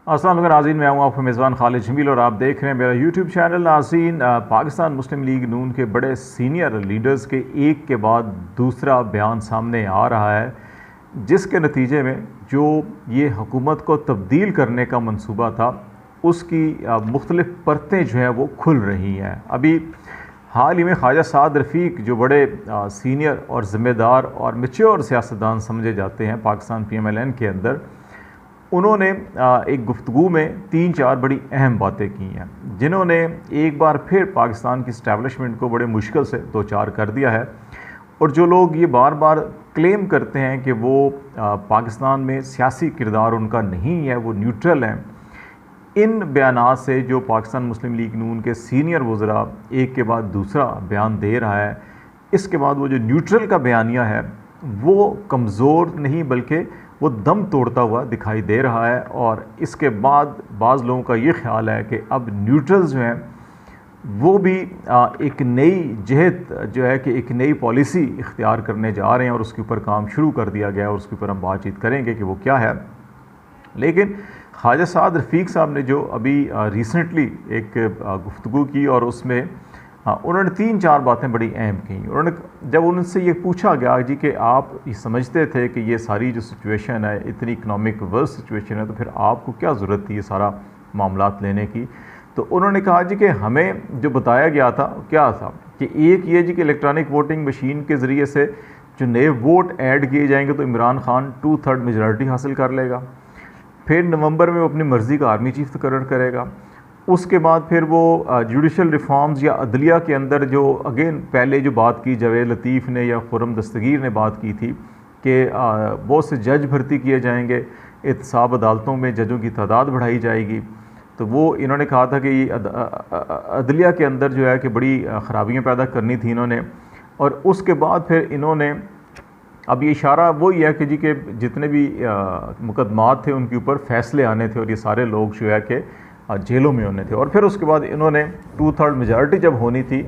अस्सलाम वालेकुम नाज़रीन, मैं हूँ आपका मेज़बान खालिद जमील और आप देख रहे हैं मेरा यूट्यूब चैनल। नाज़रीन, पाकिस्तान मुस्लिम लीग नून के बड़े सीनियर लीडर्स के एक के बाद दूसरा बयान सामने आ रहा है, जिसके नतीजे में जो ये हुकूमत को तब्दील करने का मंसूबा था उसकी मुख्तलिफ परतें जो हैं वो खुल रही हैं। अभी हाल ही में ख्वाजा साद रफ़ीक जो बड़े सीनियर और ज़िम्मेदार और मैच्योर सियासतदान समझे जाते हैं पाकिस्तान PMLN के अंदर, उन्होंने एक गुफ्तगू में 3-4 बड़ी अहम बातें की हैं, जिन्होंने एक बार फिर पाकिस्तान की इस्टेब्लिशमेंट को बड़े मुश्किल से दो चार कर दिया है। और जो लोग ये बार बार क्लेम करते हैं कि वो पाकिस्तान में सियासी किरदार उनका नहीं है, वो न्यूट्रल हैं, इन बयानात से जो पाकिस्तान मुस्लिम लीग नून के सीनियर वज़रा एक के बाद दूसरा बयान दे रहा है, इसके बाद वो जो न्यूट्रल का बयानिया है वो कमज़ोर नहीं बल्कि वो दम तोड़ता हुआ दिखाई दे रहा है। और इसके बाद बाज़ लोगों का ये ख्याल है कि अब न्यूट्रल्स जो हैं वो भी एक नई जहत जो है कि एक नई पॉलिसी इख्तियार करने जा रहे हैं और उसके ऊपर काम शुरू कर दिया गया है और उसके ऊपर हम बातचीत करेंगे कि वो क्या है। लेकिन ख्वाजा साद रफ़ीक साहब ने जो अभी रिसेंटली एक गुफ्तगू की और उसमें उन्होंने 3-4 बातें बड़ी अहम की। उन्होंने जब उनसे ये पूछा गया जी कि आप ये समझते थे कि ये सारी जो सिचुएशन है इतनी इकनॉमिक वर्स्ट सिचुएशन है, तो फिर आपको क्या ज़रूरत थी ये सारा मामलात लेने की। तो उन्होंने कहा जी कि हमें जो बताया गया था क्या था कि एक ये जी कि इलेक्ट्रॉनिक वोटिंग मशीन के ज़रिए से जो नए वोट ऐड किए जाएंगे तो इमरान खान 2/3 मेजॉरिटी हासिल कर लेगा। फिर नवंबर में वो अपनी मर्ज़ी का आर्मी चीफ तकर्रर करेगा। उसके बाद फिर वो जुडिशल रिफॉर्म्स या अदलिया के अंदर जो अगेन पहले जो बात की जावेद लतीफ़ ने या खुर्रम दस्तगीर ने बात की थी कि बहुत से जज भर्ती किए जाएंगे, एहतसाब अदालतों में जजों की तादाद बढ़ाई जाएगी। तो वो इन्होंने कहा था कि अदलिया के अंदर जो है कि बड़ी ख़राबियाँ पैदा करनी थी इन्होंने। और उसके बाद फिर इन्होंने अब ये इशारा वही है कि जी के जितने भी मुकदमात थे उनके ऊपर फ़ैसले आने थे और ये सारे लोग जो है कि जेलों में होने थे। और फिर उसके बाद इन्होंने 2/3 मेजॉरिटी जब होनी थी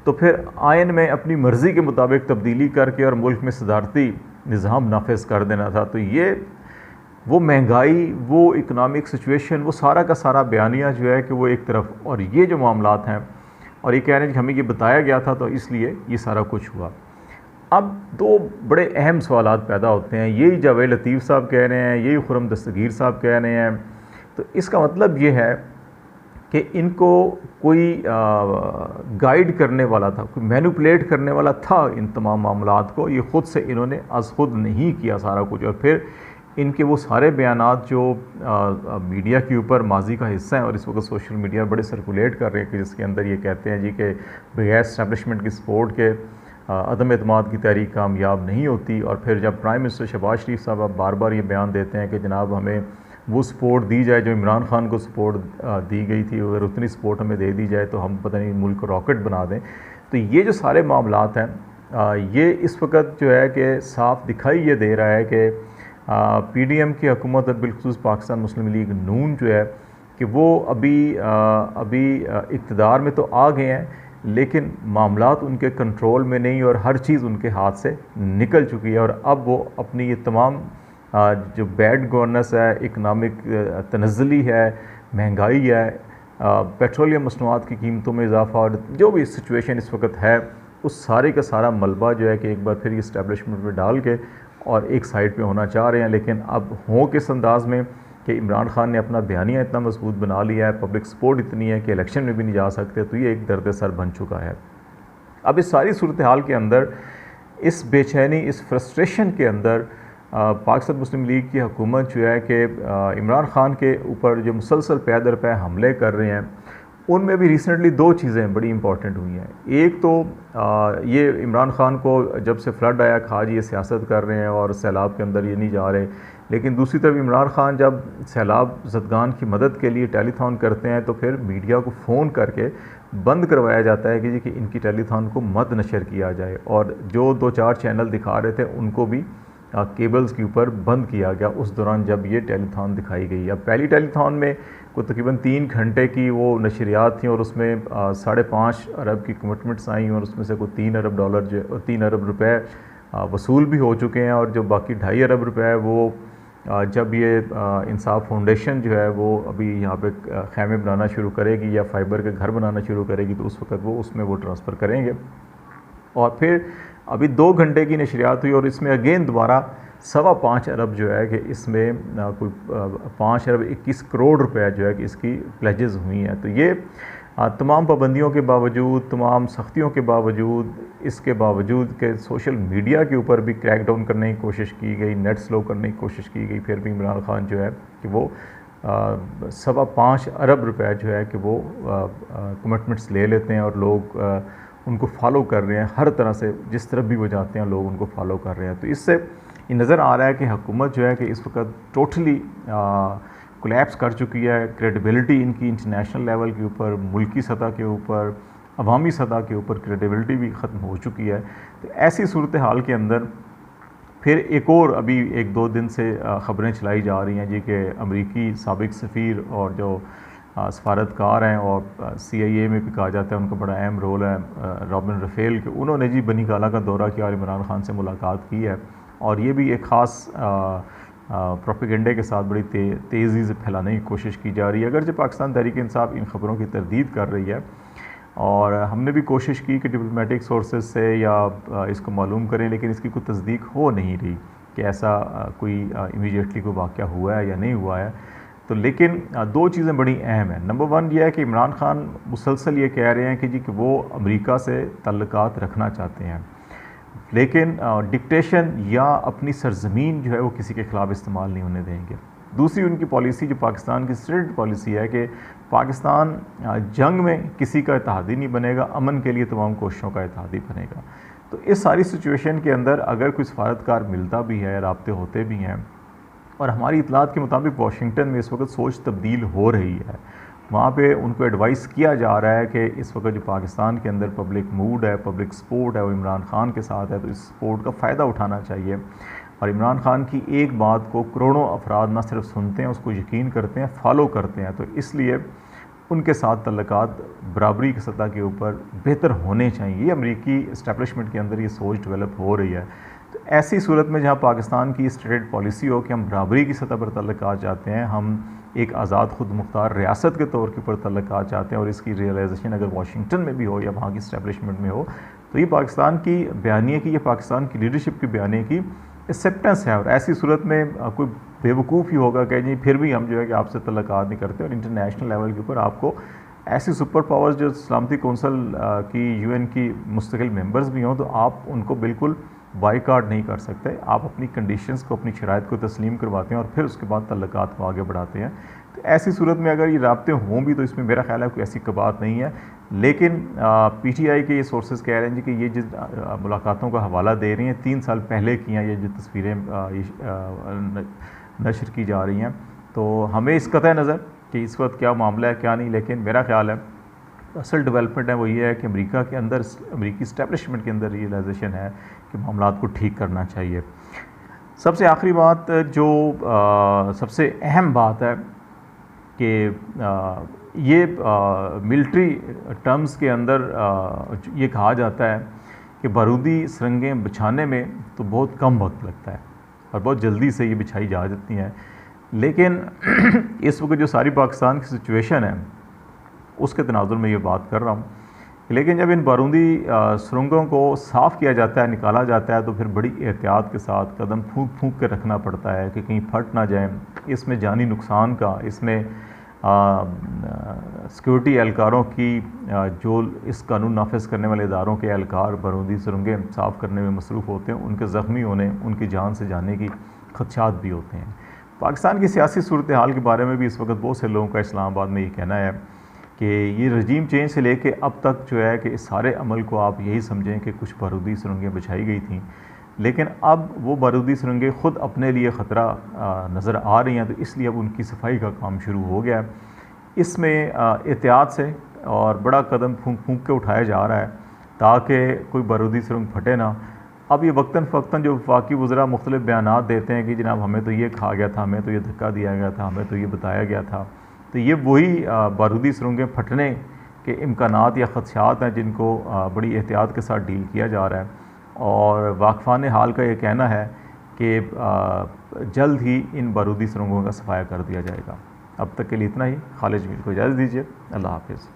तो फिर आयन में अपनी मर्ज़ी के मुताबिक तब्दीली करके और मुल्क में सदारती निज़ाम नाफिज कर देना था। तो ये वो महंगाई, वो इकनॉमिक सिचुएशन, वो सारा का सारा बयानिया जो है कि वो एक तरफ, और ये जो मामलात हैं और ये कह रहे हैं कि हमें ये बताया गया था तो इसलिए ये सारा कुछ हुआ। अब दो बड़े अहम सवालात पैदा होते हैं, यही जावेद लतीफ़ साहब कह रहे हैं, यही खुर्रम दस्तगीर साहब कह रहे हैं। तो इसका मतलब ये है कि इनको कोई गाइड करने वाला था, कोई मैनिपुलेट करने वाला था इन तमाम मामलात को। ये ख़ुद से इन्होंने अज़ ख़ुद नहीं किया सारा कुछ। और फिर इनके वो सारे बयानात जो मीडिया के ऊपर माजी का हिस्सा हैं और इस वक्त सोशल मीडिया बड़े सर्कुलेट कर रहे हैं कि जिसके अंदर ये कहते हैं जी कि बगैर इस्टेब्लिशमेंट की सपोर्ट के अदम एतमाद की तहरीक कामयाब नहीं होती। और फिर जब प्राइम मिनिस्टर शहबाज शरीफ साहब अब बार बार ये बयान देते हैं कि जनाब हमें वो सपोर्ट दी जाए जो इमरान खान को सपोर्ट दी गई थी, अगर उतनी सपोर्ट हमें दे दी जाए तो हम पता नहीं मुल्क को रॉकेट बना दें। तो ये जो सारे मामलात हैं ये इस वक्त जो है कि साफ दिखाई ये दे रहा है कि PDM की हुकूमत और बिलखुसूस पाकिस्तान मुस्लिम लीग नून जो है कि वो अभी इक़्तिदार में तो आ गए हैं, लेकिन मामलात उनके कंट्रोल में नहीं और हर चीज़ उनके हाथ से निकल चुकी है। और अब वो अपनी ये तमाम जो बैड गवर्नेंस है, इकनॉमिक तनज़्ज़ुली है, महंगाई है, पेट्रोलियम मसनूआत की कीमतों में इजाफ़ा और जो भी सिचुएशन इस वक्त है, उस सारे का सारा मलबा जो है कि एक बार फिर इस्टेब्लिशमेंट में डाल के और एक साइड पे होना चाह रहे हैं। लेकिन अब हों किस अंदाज़ में कि इमरान खान ने अपना बयानिया इतना मजबूत बना लिया है, पब्लिक सपोर्ट इतनी है कि इलेक्शन में भी नहीं जा सकते, तो ये एक दर्द सर बन चुका है। अब इस सारी सूरत हाल के अंदर, इस बेचैनी, इस फ्रस्ट्रेशन के अंदर पाकिस्तान मुस्लिम लीग की हुकूमत जो है कि इमरान खान के ऊपर जो मुसलसल पै दर पै हमले कर रहे हैं, उनमें भी रिसेंटली दो चीज़ें बड़ी इंपॉर्टेंट हुई हैं। एक तो ये इमरान खान को जब से फ्लड आया कहा जी ये सियासत कर रहे हैं और सैलाब के अंदर ये नहीं जा रहे, लेकिन दूसरी तरफ इमरान खान जब सैलाब ज़दगान की मदद के लिए टेलीथॉन करते हैं तो फिर मीडिया को फ़ोन करके बंद करवाया जाता है कि जी कि इनकी टेलीथॉन को मत नशर किया जाए। और जो 2-4 चैनल दिखा रहे थे उनको भी केबल्स के ऊपर बंद किया गया उस दौरान जब ये टेलीथॉन दिखाई गई। अब पहली टेलीथॉन में कोई तकरीबन 3 घंटे की वो नशरियात थी और उसमें 5.5 अरब की कमिटमेंट्स आई और उसमें से कोई $3 अरब रुपए वसूल भी हो चुके हैं और जो बाकी $2.5 अरब रुपए वो जब ये इंसाफ फाउंडेशन जो है वो अभी यहाँ पे खैमे बनाना शुरू करेगी या फाइबर के घर बनाना शुरू करेगी, तो उस वक्त वो उसमें वो ट्रांसफ़र करेंगे। और फिर अभी 2 घंटे की नशरियात हुई और इसमें अगेन दोबारा 5.25 अरब जो है कि इसमें कोई 5 अरब 21 करोड़ रुपए जो है कि इसकी प्लेजेस हुई हैं। तो ये तमाम पाबंदियों के बावजूद, तमाम सख्तियों के बावजूद, इसके बावजूद कि सोशल मीडिया के ऊपर भी क्रैकडाउन करने की कोशिश की गई, नेट स्लो करने की कोशिश की गई, फिर भी इमरान खान जो है कि वो 5.25 अरब रुपए जो है कि वो कमिटमेंट्स ले लेते हैं और लोग उनको फॉलो कर रहे हैं। हर तरह से जिस तरफ भी वो जाते हैं लोग उनको फॉलो कर रहे हैं। तो इससे ये नज़र आ रहा है कि हुकूमत जो है कि इस वक्त टोटली कोलैप्स कर चुकी है। क्रेडिबिलिटी इनकी इंटरनेशनल लेवल के ऊपर, मुल्की सतह के ऊपर, अवामी सतह के ऊपर क्रेडिबिलिटी भी ख़त्म हो चुकी है। तो ऐसी सूरत हाल के अंदर फिर एक और अभी 1-2 दिन से ख़बरें चलाई जा रही हैं जी कि अमरीकी साबिक सफ़ीर और जो सफारतकार हैं और CIA में भी कहा जाता है उनका बड़ा अहम रोल है, रॉबिन रफ़ेल के, उन्होंने जी बनी गाला का दौरा किया और इमरान खान से मुलाकात की है। और ये भी एक ख़ास प्रोपेगेंडे के साथ बड़ी तेज़ी से फैलाने की कोशिश की जा रही है। अगर जो पाकिस्तान तहरीक-ए-इंसाफ इन ख़बरों की तरदीद कर रही है और हमने भी कोशिश की कि डिप्लोमेटिक सोर्सेज से या इसको मालूम करें, लेकिन इसकी कोई तस्दीक हो नहीं रही कि ऐसा कोई इमीडिएटली कोई वाक़या हुआ है या नहीं हुआ है। तो लेकिन 2 चीज़ें बड़ी अहम हैं। नंबर 1 ये है कि इमरान खान मुसलसल ये कह रहे हैं कि जी कि वो अमेरिका से ताल्लुकात रखना चाहते हैं, लेकिन डिक्टेशन या अपनी सरजमीन जो है वो किसी के ख़िलाफ़ इस्तेमाल नहीं होने देंगे। दूसरी उनकी पॉलिसी जो पाकिस्तान की स्ट्रिक्ट पॉलिसी है कि पाकिस्तान जंग में किसी का इत्तेहादी नहीं बनेगा, अमन के लिए तमाम कोशिशों का इत्तेहादी बनेगा। तो इस सारी सिचुएशन के अंदर अगर कोई सफारतकार मिलता भी है, राब्ते होते भी हैं, और हमारी इतलात के मुताबिक वाशिंगटन में इस वक्त सोच तब्दील हो रही है, वहाँ पे उनको एडवाइस किया जा रहा है कि इस वक्त जो पाकिस्तान के अंदर पब्लिक मूड है, पब्लिक सपोर्ट है, वो इमरान खान के साथ है, तो इस सपोर्ट का फ़ायदा उठाना चाहिए। और इमरान खान की एक बात को करोड़ों अफराद ना सिर्फ सुनते हैं, उसको यकीन करते हैं, फॉलो करते हैं। तो इसलिए उनके साथ तल्लुकात बराबरी की सतह के ऊपर बेहतर होने चाहिए। ये अमरीकी इस्टेब्लिशमेंट के अंदर ये सोच डेवलप हो रही है। तो ऐसी सूरत में जहाँ पाकिस्तान की स्टेट पॉलिसी हो कि हम बराबरी की सतह पर तल्लुकात चाहते हैं, हम एक आज़ाद खुद मुख्तार रियासत के तौर के ऊपर तल्लुकात चाहते हैं, और इसकी रियलाइजेशन अगर वाशिंगटन में भी हो या वहाँ की इस्टेब्लिशमेंट में हो, तो ये पाकिस्तान की बयानिए की, या पाकिस्तान की लीडरशिप की बयानिए की एक्सेप्टेंस है। और ऐसी सूरत में कोई बेवकूफ़ ही होगा कि जी फिर भी हम जो है कि आपसे तल्लुकात नहीं करते। और इंटरनेशनल लेवल के ऊपर आपको ऐसी सुपर पावर्स जो सलामती कौंसल की, UN की मुस्तकिल मेंबर्स भी हों, तो आप उनको बिल्कुल बाइकआउट नहीं कर सकते। आप अपनी कंडीशंस को, अपनी शराइत को तस्लीम करवाते हैं और फिर उसके बाद तल्लुकात को आगे बढ़ाते हैं। तो ऐसी सूरत में अगर ये राब्ते हों भी, तो इसमें मेरा ख्याल है कोई ऐसी बात नहीं है। लेकिन PTI के ये सोर्सेज कह रहे हैं जी कि ये जिस मुलाकातों का हवाला दे रही हैं 3 साल पहले की हैं, ये जो तस्वीरें नशर की जा रही हैं, तो हमें इस कतई नज़र कि इस वक्त क्या मामला है क्या नहीं, लेकिन मेरा ख्याल है असल डेवलपमेंट है वो ये है कि अमेरिका के अंदर, अमेरिकी इस्टेब्लिशमेंट के अंदर रियलाइजेशन है कि मामला को ठीक करना चाहिए। सबसे आखिरी बात जो सबसे अहम बात है कि ये मिलिट्री टर्म्स के अंदर ये कहा जाता है कि बारूदी सुरंगें बिछाने में तो बहुत कम वक्त लगता है और बहुत जल्दी से ये बिछाई जा जाती हैं। लेकिन इस वक्त जो सारी पाकिस्तान की सिचुएशन है उसके तनाजुर में ये बात कर रहा हूँ। लेकिन जब इन बारूदी सुरंगों को साफ़ किया जाता है, निकाला जाता है, तो फिर बड़ी एहतियात के साथ कदम फूंक फूंक के रखना पड़ता है कि कहीं फट ना जाए। इसमें जानी नुकसान का, इसमें सिक्योरिटी एहलकारों की, जो इस कानून नाफिज करने वाले इदारों के एहलकार बारूदी सुरंगें साफ़ करने में मसरूफ़ होते हैं, उनके ज़ख्मी होने, उनकी जान से जाने की खदशात भी होते हैं। पाकिस्तान की सियासी सूरत हाल के बारे में भी इस वक्त बहुत से लोगों का इस्लामाबाद में ये कहना है कि ये रजीम चेंज से लेके अब तक जो है कि इस सारे अमल को आप यही समझें कि कुछ बारूदी सुरंगें बिछाई गई थी, लेकिन अब वो बारूदी सुरंगें ख़ुद अपने लिए ख़तरा नज़र आ रही हैं, तो इसलिए अब उनकी सफाई का काम शुरू हो गया है। इसमें एहतियात से और बड़ा कदम फूंक फूंक के उठाया जा रहा है ताकि कोई बारूदी सुरंग फटे ना। अब ये वक्तन फ़वक्तन जो वफाकी वज़रा मुख्तलिफ़ बयानात देते हैं कि जनाब हमें तो ये कहा गया था, हमें तो ये धक्का दिया गया था, हमें तो ये बताया गया था, तो ये वही बारूदी सुरंगें फटने के इम्कानात या ख़दशात हैं जिनको बड़ी एहतियात के साथ डील किया जा रहा है। और वाक़फ़ान हाल का ये कहना है कि जल्द ही इन बारूदी सुरंगों का सफाया कर दिया जाएगा। अब तक के लिए इतना ही। खालिद जमील को इजाज़त दीजिए। अल्लाह हाफिज़।